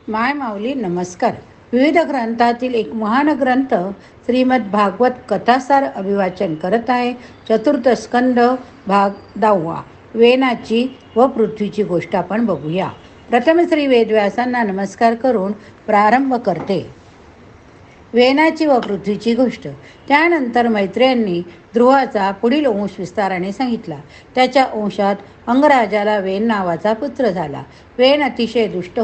माय माऊली नमस्कार. विविध ग्रंथातील एक महान ग्रंथ श्रीमद भागवत कथासार अभिवाचन करत आहे. चतुर्थ स्कंद भाग 10. वेनाची व पृथ्वीची गोष्ट आपण बघूया. प्रथम श्री वेदव्यासांना नमस्कार करून प्रारंभ करते. वेनाची व पृथ्वीची गोष्ट. त्यानंतर मैत्रेयांनी ध्रुवाचा पुढील अंश विस्ताराने सांगितला. त्याच्या अंशात अंगराजाला वेन नावाचा पुत्र झाला. वेन अतिशय दुष्ट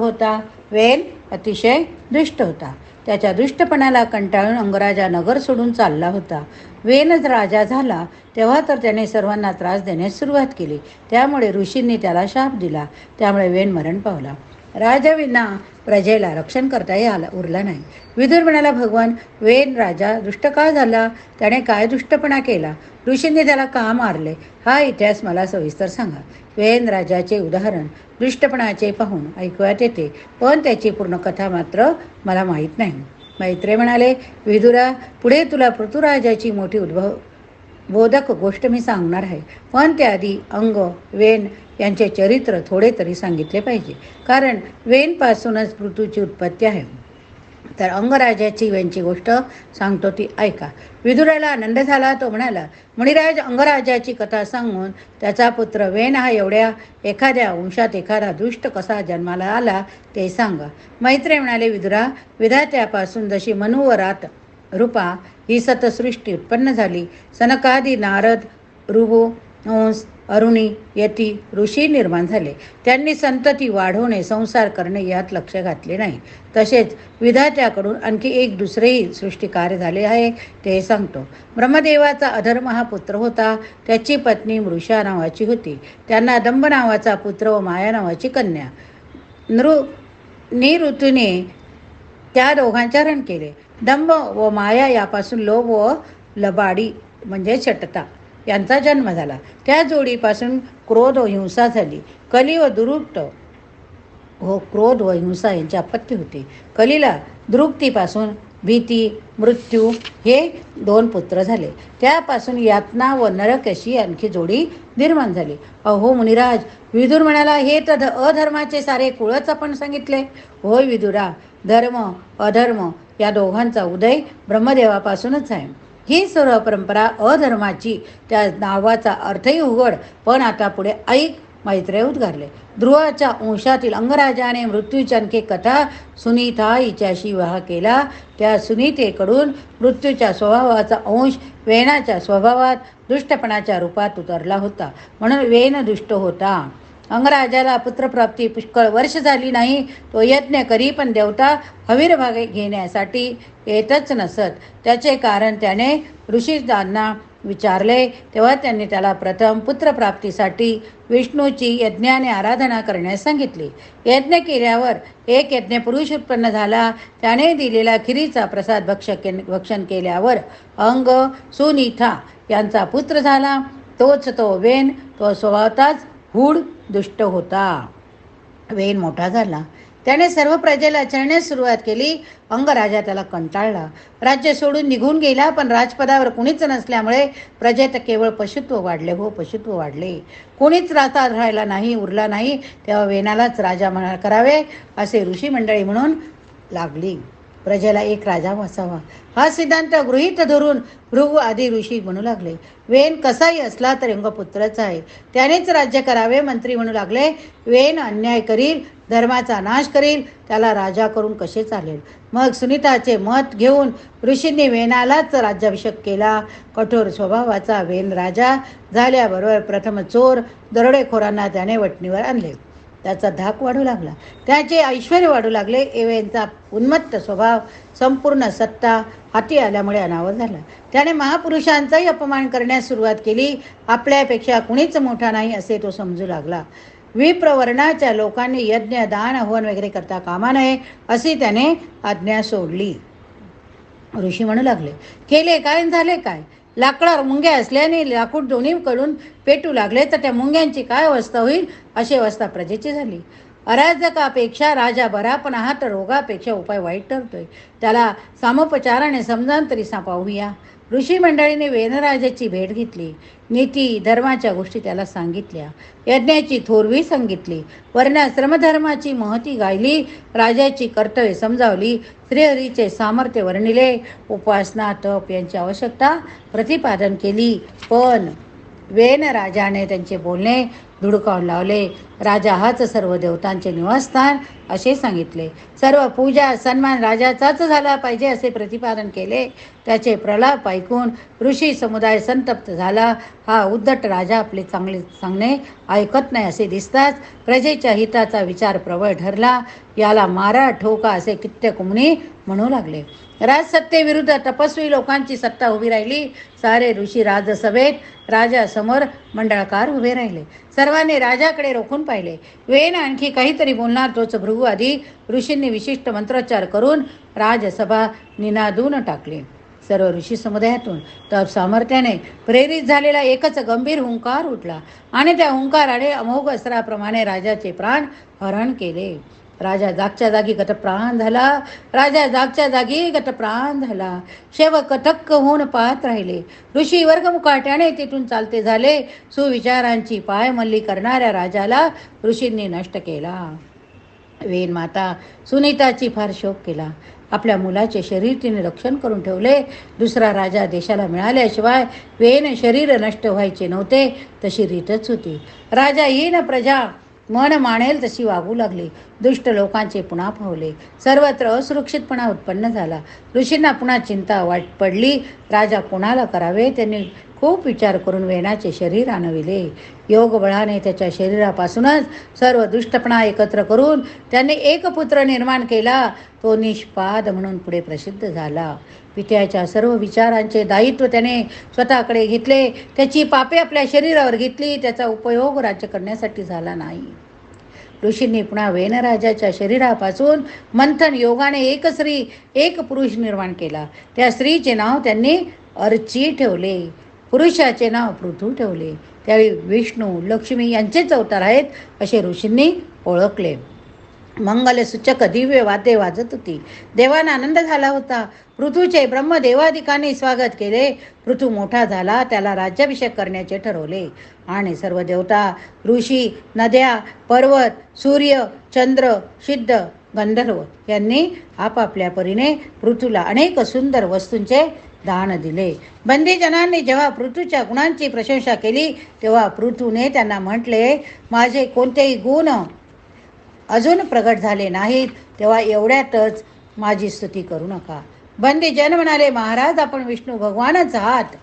होता. त्याच्या दुष्टपणाला कंटाळून अंगराजा नगर सोडून चालला होता. वेनच राजा झाला तेव्हा तर त्याने सर्वांना त्रास देण्यास सुरुवात केली. त्यामुळे ऋषींनी त्याला शाप दिला. त्यामुळे वेन मरण पावला. राजाविना प्रजेला रक्षण करता उरला नाही. विदुर म्हणाला, भगवान, वेन राजा दुष्ट का झाला? त्याने काय दुष्टपणा केला? ऋषींनी त्याला का मारले? हा इतिहास मला सविस्तर सांगा. वेन राजाचे उदाहरण दुष्टपणाचे पाहून ऐकूयात येते, पण त्याची पूर्ण कथा मात्र मला माहीत नाही. मैत्रेय म्हणाले, विदुरा, पुढे तुला पृथ्वीराजाची मोठी बोधक गोष्ट मी सांगणार आहे, पण त्याआधी अंग, वेन यांचे चरित्र थोडे तरी सांगितले पाहिजे. कारण वेनपासूनच पृथ्वीची उत्पत्ती आहे. तर अंगराजाची वेनची गोष्ट सांगतो, ती ऐका. विदुराला आनंद झाला. तो म्हणाला, मुनिराज, अंगराजाची कथा सांगून त्याचा पुत्र वेन हा एखाद्या वंशात एखादा दुष्ट कसा जन्माला आला ते सांगा. मैत्रेय म्हणाले, विदुरा, विधात्यापासून जशी मनुवरात रूपा ही सतसृष्टी उत्पन्न झाली, सनकादी, नारद, ऋभू, हंस, अरुणी, यती, ऋषी निर्माण झाले. त्यांनी संतती वाढवणे, संसार करणे यात लक्ष घातले नाही. तसेच विधात्याकडून आणखी एक दुसरेही सृष्टी कार्य झाले आहे, ते सांगतो. ब्रह्मदेवाचा अधर्म हा पुत्र होता. त्याची पत्नी मृषा नावाची होती. त्यांना दंभ नावाचा पुत्र व माया नावाची कन्या. निऋतूने त्या दोघांचे हरण केले. दंभ व माया यापासून लोभ व लबाडी म्हणजे चटता यांचा जन्म झाला. त्या जोडीपासून क्रोध व हिंसा झाली. कली व दुरुक्त क्रोध व हिंसा यांची आपत्ती होती. कलीला दुरुक्तीपासून भीती, मृत्यू हे 2 पुत्र झाले. त्यापासून यातना व नरक अशी आणखी जोडी निर्माण झाली. अहो मुनिराज, विदुर म्हणाला, हे तर अधर्माचे सारे कुळच आपण सांगितले. होय विदुरा, धर्म अधर्म या दोघांचा उदय ब्रह्मदेवापासूनच आहे. ही सर्व परंपरा अधर्माची. त्या नावाचा अर्थही उघड. पण आता पुढे ऐक. मैत्रेय उद्गारले, ध्रुवाच्या अंशातील अंगराजाने मृत्यूची आणखी कथा सुनीता हिच्याशी विवाह केला. त्या सुनीतेकडून मृत्यूच्या स्वभावाचा अंश वेनाच्या स्वभावात दुष्टपणाच्या रूपात उतरला होता. म्हणून वेन दुष्ट होता. अंगराजाला पुत्रप्राप्ती पुष्कळ वर्ष झाली नाही. तो यज्ञ करी, पण देवता हवीर भाग घेण्यासाठी येतच नसत. त्याचे कारण त्याने ऋषींना विचारले. तेव्हा त्यांनी त्याला प्रथम पुत्रप्राप्तीसाठी विष्णूची यज्ञाने आराधना करण्यास सांगितली. यज्ञ केल्यावर एक यज्ञ पुरुष उत्पन्न झाला. त्याने दिलेला खिरीचा प्रसाद भक्षण केल्यावर अंग, सुनीता यांचा पुत्र झाला. तोच तो वेन. तो स्वभावताच हूड दुष्ट होता. वेन मोठा झाला. त्याने सर्व प्रजेला चरण्यास सुरुवात केली. अंगराजा त्याला कंटाळला. राज्य सोडून निघून गेला. पण राजपदावर कुणीच नसल्यामुळे प्रजेत केवळ पशुत्व वाढले. कोणीच राहता राहायला उरला नाही. तेव्हा वेनालाच राजा करावे असे ऋषी मंडळी म्हणून लागली. प्रजेला एक राजा असावा हा सिद्धांत गृहीत धरून भृगू आदी ऋषी म्हणू लागले. वेन कसाही असला तरी अंगपुत्रच आहे. त्यानेच राज्य करावे. मंत्री म्हणू लागले, वेन अन्याय करील, धर्माचा नाश करील, त्याला राजा करून कसे चालेल? मग सुनीताचे मत घेऊन ऋषींनी वेनालाच राज्याभिषेक केला. कठोर स्वभावाचा वेन राजा झाल्याबरोबर प्रथम चोर, दरोडेखोरांना त्याने वटणीवर आणले. त्याचा धाक वाढू लागला. त्याचे ऐश्वर वाढू लागले. वेनचा उन्मत्त स्वभाव, संपूर्ण सत्ता हाती आल्यामुळे अनावर झाला. त्याने महापुरुषांचाही अपमान करण्यास सुरुवात केली. आपल्यापेक्षा कुणीच मोठा नाही असे तो समजू लागला. विप्रवर्णाच्या लोकांनी यज्ञ, दान, हवन वगैरे करता कामा नये अशी त्याने आज्ञा सोडली. ऋषी म्हणू लागले, केले काय झाले काय? लाकडावर मुंग्या असल्याने लाकूड दोन्हीकडून पेटू लागले तर त्या मुंग्यांची काय अवस्था होईल अशी अवस्था प्रजेची झाली. अराजकापेक्षा राजा बरा, पण हा तर रोगापेक्षा उपाय वाईट ठरतोय. त्याला सामोपचाराने समजावून तरी पाहूया. ऋषी मंडळीने वेनराजाची भेट घेतली. नीती धर्माच्या गोष्टी त्याला सांगितल्या. यज्ञाची थोरवी सांगितली. वर्णाश्रमधर्माची महती गायली. राजाची कर्तव्ये समजावली. श्रीहरीचे सामर्थ्य वर्णिले. उपासना तप यांची आवश्यकता प्रतिपादन केली. पण वेन राजाने त्यांचे बोलणे धुडकावून लावले. राजा हाच सर्व देवतांचे निवासस्थान असे सांगितले. सर्व पूजा सन्मान राजाचाच झाला पाहिजे असे प्रतिपादन केले. त्याचे प्रलाप ऐकून ऋषी समुदाय संतप्त झाला. हा उद्धट राजा आपले चांगले सांगणे ऐकत नाही असे दिसताच प्रजेच्या हिताचा विचार प्रबळ ठरला. याला मारा ठोका असे कित्येक मुनी म्हणू लागले. राजसत्तेविरुद्ध तपस्वी लोकांची सत्ता उभी राहिली. सारे ऋषी राजसभेत राजासमोर मंडळकार उभे राहिले. सर्वांनी राजाकडे रोखून पाहिले. वेन आणखी काहीतरी बोलणार तोच भृगू आधी ऋषींनी विशिष्ट मंत्रोच्चार करून राजसभा निनादून टाकली. सर्व ऋषी समुदायातून तप सामर्थ्याने प्रेरित झालेला एकच गंभीर हुंकार उठला आणि त्या हुंकाराने अमोघ अस्त्राप्रमाणे राजाचे प्राण हरण केले. राजा जागच्या जागी गतप्राण झाला. राजा जागच्या जागी गतप्राण झाला. सेवक थक्क होऊन पाहत राहिले. ऋषी वर्गमुकाट्याने तिथून चालते झाले. सुविचारांची पायमल्ली करणाऱ्या राजाला ऋषींनी नष्ट केला. वेन माता सुनीताची फार शोक केला. आपल्या मुलाचे शरीर तिने रक्षण करून ठेवले. दुसरा राजा देशाला मिळाल्याशिवाय वेन शरीर नष्ट व्हायचे नव्हते तशी रीतच होती. राजा येईन प्रजा मन मानेल तशी वागू लागली. दुष्ट लोकांचे पुन्हा फावले. सर्वत्र असुरक्षितपणा उत्पन्न झाला. ऋषींना पुन्हा चिंता वाट पडली. राजा कोणाला करावे त्यांनी खूप विचार करून वेनाचे शरीर आणविले. योगबळाने त्याच्या शरीरापासूनच सर्व दुष्टपणा एकत्र करून त्यांनी एक पुत्र निर्माण केला. तो निष्पाद म्हणून पुढे प्रसिद्ध झाला. पित्याच्या सर्व विचारांचे दायित्व त्याने स्वतःकडे घेतले. त्याची पापे आपल्या शरीरावर घेतली. त्याचा उपयोग राज्य करण्यासाठी झाला नाही. ऋषींनी पुन्हा वेनराजाच्या शरीरापासून मंथन योगाने एक स्त्री एक पुरुष निर्माण केला. त्या स्त्रीचे नाव त्यांनी अर्ची ठेवले. पुरुषाचे नाव पृथू ठेवले. त्यावेळी विष्णू लक्ष्मी यांचेच अवतार आहेत असे ऋषींनी ओळखले. मंगलसूचक दिव्य वाद्ये वाजत होती. देवांना आनंद झाला होता. पृथूचे ब्रह्मदेवादिकांनी स्वागत केले. पृथू मोठा झाला. त्याला राज्याभिषेक करण्याचे ठरवले आणि सर्व देवता ऋषी नद्या पर्वत सूर्य चंद्र सिद्ध गंधर्व यांनी आपापल्या परीने पृथूला अनेक सुंदर वस्तूंचे दान दिले. बंदीजनांनी जेव्हा पृथूच्या गुणांची प्रशंसा केली तेव्हा पृथूने त्यांना म्हटले, माझे कोणतेही गुण अजून प्रगट झाले नाहीत तेव्हा एवढ्यातच माझी स्तुती करू नका. बंदीजन म्हणाले, महाराज आपण विष्णू भगवानच आहात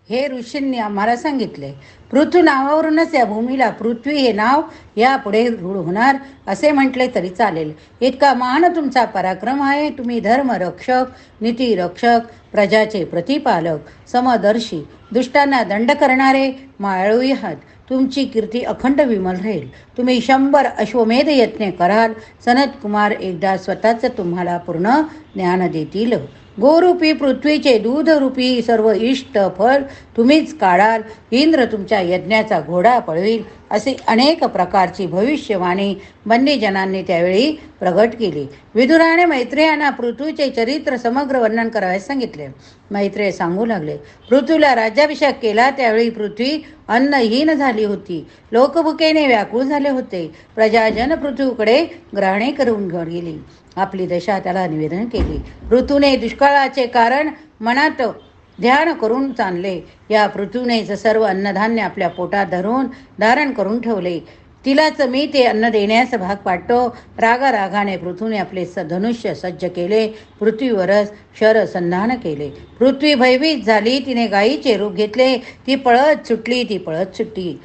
हे ऋषींनी आम्हाला सांगितले. पृथू नावावरूनच या भूमीला पृथ्वी हे नाव यापुढे रूढ होणार असे म्हटले तरी चालेल. इतका महान तुमचा पराक्रम आहे. तुम्ही धर्मरक्षक नीतिरक्षक प्रजाचे प्रतिपालक समदर्शी दुष्टांना दंड करणारे मायाळू आहात. तुमची कीर्ती अखंड विमल राहील. तुम्ही 100 अश्वमेध यज्ञ कराल. सनत कुमार एकदा स्वतःच तुम्हाला पूर्ण ज्ञान देतील. गोरूपी पृथ्वीचे दूधरूपी सर्व इष्ट फळ तुम्हीच काढाल. इंद्र तुमच्या यज्ञाचा घोडा पळवील. अशी अनेक प्रकारची भविष्यवाणी बंदीजनांनी त्यावेळी प्रगट केली. विदुराने मैत्रेयांना पृथ्वीचे चरित्र समग्र वर्णन करायला सांगितले. मैत्रेय सांगू लागले, पृथ्वीला राज्याभिषेक केला त्यावेळी पृथ्वी अन्नहीन झाली होती. लोकभुकेने व्याकुळ झाले होते. प्रजाजन पृथ्वीकडे ग्रहणे करून गेली. आपली दशा त्याला निवेदन केली. ऋतूने दुष्काळाचे कारण मनात ध्यान करून चालले. या पृथ्वीनेच सर्व अन्नधान्य आपल्या पोटात धारण करून ठेवले. तिलाच मी ते अन्न देण्यास भाग पाडतो. रागाने पृथ्वीने आपले धनुष्य सज्ज केले. पृथ्वीवरच शरसंधान केले. पृथ्वी भयभीत झाली. तिने गायीचे रूप घेतले. ती पळत सुटली.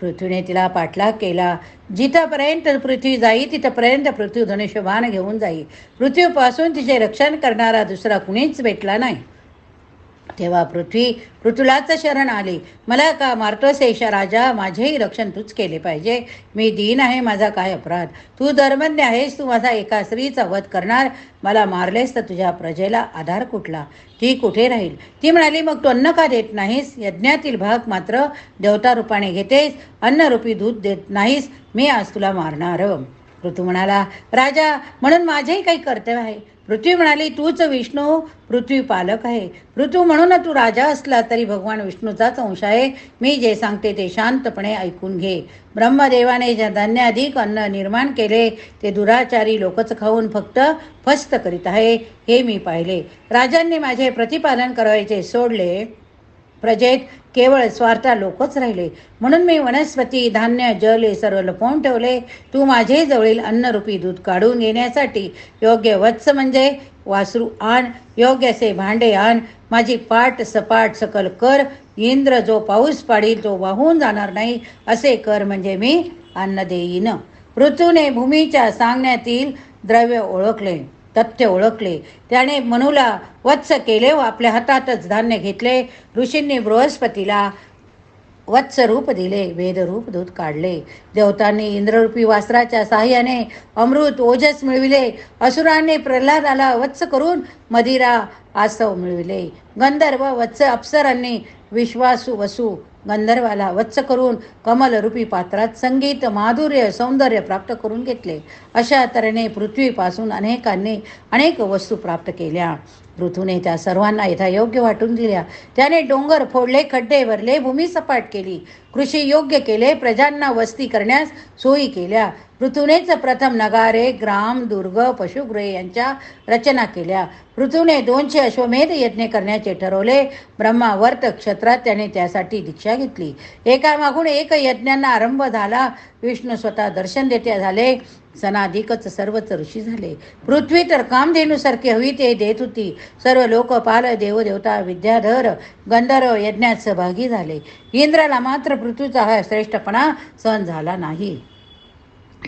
पृथ्वीने तिला पाठलाग केला. जिथपर्यंत पृथ्वी जाई तिथपर्यंत पृथ्वी धनुष्यबाण घेऊन जाई. पृथ्वीपासून तिचे रक्षण करणारा दुसरा कुणीच भेटला नाही. तेव्हा पृथ्वीलाच शरण आली. मला का मारतोस ऐशा राजा? माझेही रक्षण तूच केले पाहिजे. मी दीन आहे. माझा काय अपराध? तू धर्मज्ञ आहेस. तू माझा एका स्त्रीचा वध करणार. मला मारलेस तर तुझ्या प्रजेला आधार कुठला? ती कुठे राहील? ती म्हणाली, मग तू अन्न का देत नाहीस? यज्ञातील भाग मात्र देवता रूपाने घेतेस. अन्नरूपी दूध देत नाहीस. मी आज तुला मारणार. पृथू म्हणाला, राजा, म्हणून माझेही काही कर्तव्य आहे. पृथ्वी म्हणाली, तूच विष्णू पृथ्वी पालक आहे. पृथू, म्हणून तू राजा असला तरी भगवान विष्णूचाच अंश आहे. मी जे सांगते ते शांतपणे ऐकून घे. ब्रह्मदेवाने ज्या धान्याधिक अन्न निर्माण केले ते दुराचारी लोकच खाऊन फक्त फस्त करीत आहे, हे मी पाहिले. राजांनी माझे प्रतिपालन करायचे सोडले. प्रजेत केवळ स्वार्था लोकच राहिले. म्हणून मी वनस्पती, धान्य, जल हे सर्व लपवून ठेवले. तू माझे जवळील अन्नरूपी दूध काढून घेण्यासाठी योग्य वत्स म्हणजे वासरू आण, योग्य असे भांडे आण. माझी पाठ सपाट सकल कर. इंद्र जो पाऊस पाडील तो वाहून जाणार नाही असे कर, म्हणजे मी अन्न देईन. पृथ्वीने भूमीच्या सांगण्यातील द्रव्य ओळखले, तथ्य ओळखले. त्याने मनूला वत्स केले व आपल्या हातातच धान्य घेतले. ऋषींनी बृहस्पतीला वत्स रूप दिले, वेदरूप दूध काढले. देवतांनी इंद्ररूपी वास्त्राच्या साह्याने अमृत ओजस मिळविले. असुरांनी प्रल्हादाला वत्स करून मदिरा आसव मिळविले. गंधर्व वत्स अप्सरांनी विश्वासू वसू गंधर्वाला वत्स करून कमलरूपी पात्रात संगीत, माधुर्य, सौंदर्य प्राप्त करून घेतले. अशा तऱ्हेने पृथ्वीपासून अनेकांनी अनेक वस्तू प्राप्त केल्या. पृथ्वीने त्या सर्वांना यथायोग्य वाटून दिल्या. त्याने डोंगर फोडले, खड्डे भरले, भूमी सपाट केली, कृषी योग्य केले, प्रजांना वस्ती करण्यास सोयी केल्या. पृथ्वीनेच प्रथम नगारे, ग्राम, दुर्ग, पशुगृहे यांच्या रचना केल्या. पृथ्वीने 200 अश्वमेध यज्ञ करण्याचे ठरवले. ब्रह्मावर्त क्षेत्रात त्याने त्यासाठी दीक्षा घेतली. एकामागून एक यज्ञांना आरंभ झाला. विष्णू स्वतः दर्शन देते झाले. सनाधिकच सर्वच ऋषी झाले. पृथ्वी तर कामधेनूसारखी हवी ते देत होती. सर्व लोकपाल, देवदेवता, विद्याधर, गंधर्व यज्ञात सहभागी झाले. इंद्राला मात्र पृथ्वीचा हा श्रेष्ठपणा सहन झाला नाही.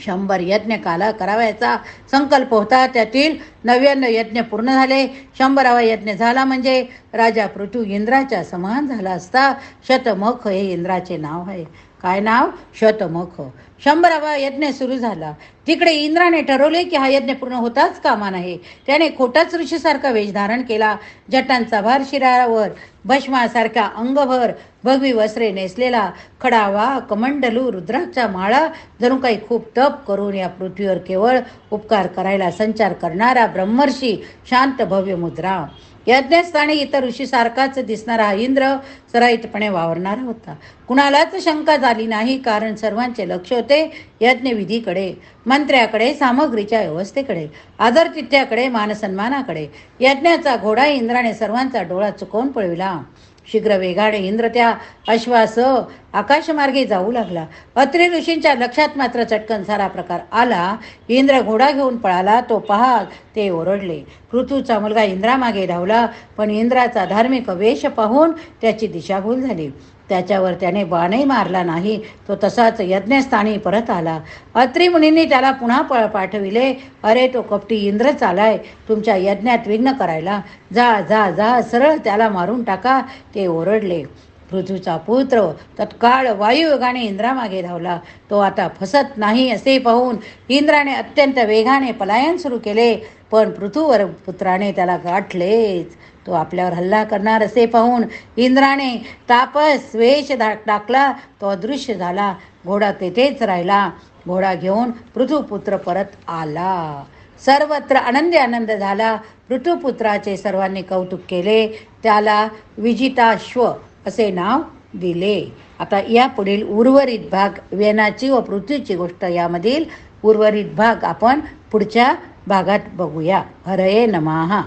100 यज्ञ काला करावयाचा संकल्प होता. त्यातील 99 यज्ञ पूर्ण झाले. 100वा यज्ञ झाला म्हणजे राजा पृथ्वी इंद्राच्या समान झाला असता. शतमुख हे इंद्राचे नाव आहे. काय नाव? शतमुख. 100वा यज्ञ सुरू झाला. तिकडे इंद्राने ठरवले की हा यज्ञ पूर्ण होताच कामा नये. त्याने खोटाच ऋषीसारखा वेश धारण केला. जटांचा भार शिरावर, भस्मासारख्या अंगभर भगवी वस्त्रे नेसलेला, खडावा, कमंडलू, रुद्राक्षा माळा, जणू काही खूप तप करून या पृथ्वीवर केवळ उपकार करायला संचार करणारा ब्रह्मर्षी, शांत भव्य मुद्रा. यज्ञस्थानी इतर ऋषीसारखाच दिसणारा हा इंद्र सराईतपणे वावरणारा होता. कुणालाच शंका झाली नाही, कारण सर्वांचे लक्ष होते यज्ञविधीकडे, मंत्र्याकडे, सामग्रीच्या व्यवस्थेकडे, आदरतिथ्याकडे, मानसन्मानाकडे. यज्ञाचा घोडा इंद्राने सर्वांचा डोळा चुकवून पळविला. शीघ्र वेगाने इंद्र त्या अश्वासह आकाशमार्गे जाऊ लागला. अत्रि ऋषींच्या लक्षात मात्र चटकन सारा प्रकार आला. इंद्र घोडा घेऊन पळाला. तो पहा ते ओरडले. पृथूचा मुलगा इंद्रामागे धावला, पण इंद्राचा धार्मिक वेश पाहून त्याची दिशाभूल झाली. त्याच्यावर त्याने बाणही मारला नाही. तो तसाच यज्ञस्थानी परत आला. अत्रि मुनींनी त्याला पुन्हा पाठविले. अरे, तो कपटी इंद्रच आलाय तुमच्या यज्ञात विघ्न करायला. जा जा जा, सरळ त्याला मारून टाका. ते ओरडले. पृथ्वीचा पुत्र तत्काळ वायुवेगाने इंद्रामागे धावला. तो आता फसत नाही असे पाहून इंद्राने अत्यंत वेगाने पलायन सुरू केले, पण पृथ्वीवर पुत्राने त्याला गाठलेच. तो आपल्यावर हल्ला करणार असे पाहून इंद्राने तापस वेश टाकला. तो अदृश्य झाला. घोडा तेथेच राहिला. घोडा घेऊन पृथ्वीपुत्र परत आला. सर्वत्र आनंदी आनंद झाला. पृथ्वीपुत्राचे सर्वांनी कौतुक केले. त्याला विजिताश्व असे नाव दिले. आता यापुढील उर्वरित भाग, वेनाची व पृथ्वीची गोष्ट, यामधील उर्वरित भाग आपण पुढच्या भागात बघूया. हरये नमः.